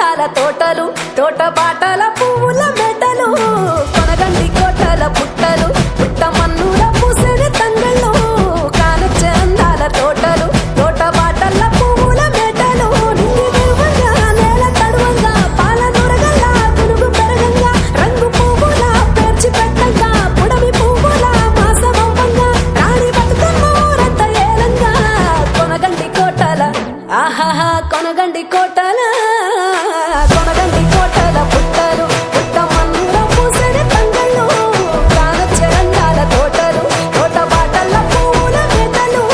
అందాల తోటలు తోట బాటల పువ్వుల మెటలు కొనగండి కోటల పుట్టలు పుట్ట మన్నుల పూసెని తంగళ్ళు కానొచ్చే అందాల తోటలు తోట బాటల పువ్వుల మెటలు నింగి నిర్వంగా నేల తడువంగా పాల నూరగల్లా పురుగు పెరగంగా రంగు పువ్వుల పేర్చి పెట్టంగా పుడమి పువ్వుల మాసవంగా రాణి బతుకమ్మ ఊరంత ఏలంగా కొనగండి కోటల ఆహాహా కొనగండి కోటల కొనగండి కోటల పుట్టలు పుట్ట మన్నుల పూసెని తంగళ్ళు కానొచ్చే అందాల తోటలు తోట బాటల పువ్వుల మెటలు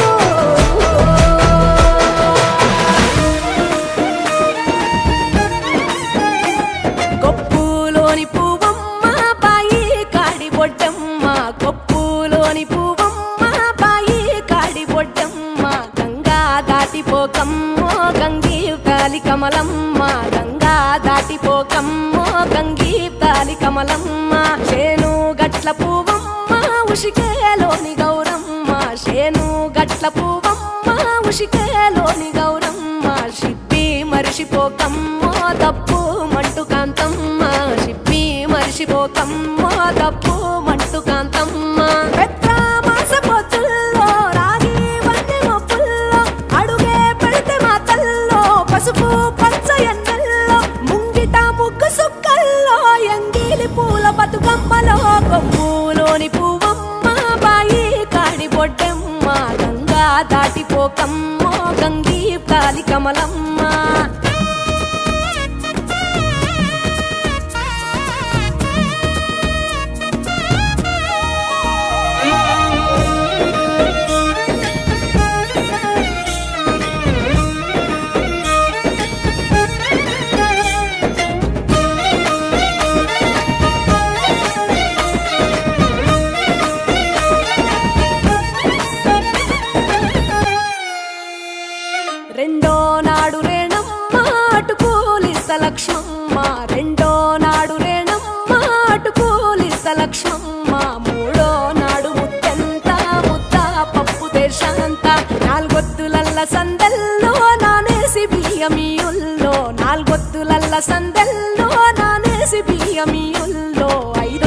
కొప్పులోని పువ్వమ్మ బాయి కాడి బొడ్డమ్మ కొప్పులోని పువ్వమ్మ బాయి కాడి బొడ్డమ్మ గంగా దాటిపోకమ్మో గంగీ తాలి కమలమ్మ గంగా దాటిపోకమ్మో గంగీ తాలి కమలమ్మ శేను గట్ల పువ్వమ్మ ఉషికేలోని గౌరమ్మ శేను గట్ల పువ్వమ్మ ఉషికేలోని గౌరమ్మ షిప్పి మరిషిపోకమ్మో తప్పు మంటు కాంతమ్మ షిప్పి మరిషిపోకమ్మో తప్పు మంటు కాంతమ్మ పెద్ద మాసపోతుల్లో రాగి వన్నె మొప్పుల్లో అడుగే పెడితే మా తల్లో పసుపు పచ్చ ఎన్నెల్లో ముంగిట ముగ్గు సుక్కల్లో ఎంగిలి పూల బతుకమ్మలో కొమ్ములోని పువ్వమ్మ బాయి కాడి బొడ్డమ్మ గంగా దాటిపోకమ్మో గంగీ తాలి కమలమ్మ రెండో నాడు రేణమ్మ అటుకూలిస్త లక్ష్మమ్మ రెండో నాడు రేణమ్మ అటుకూలిస్త లక్ష్మమ్మ మూడో నాడు ముత్తెంత ముద్ద పప్పు దేశంత నాలుగొత్తులల్ల సందెల్లో నానేసి బియ్యమియుల్లో నాలుగొత్తులల్ల సందెల్లో నానేసి బియ్యమియుల్లో ఐదో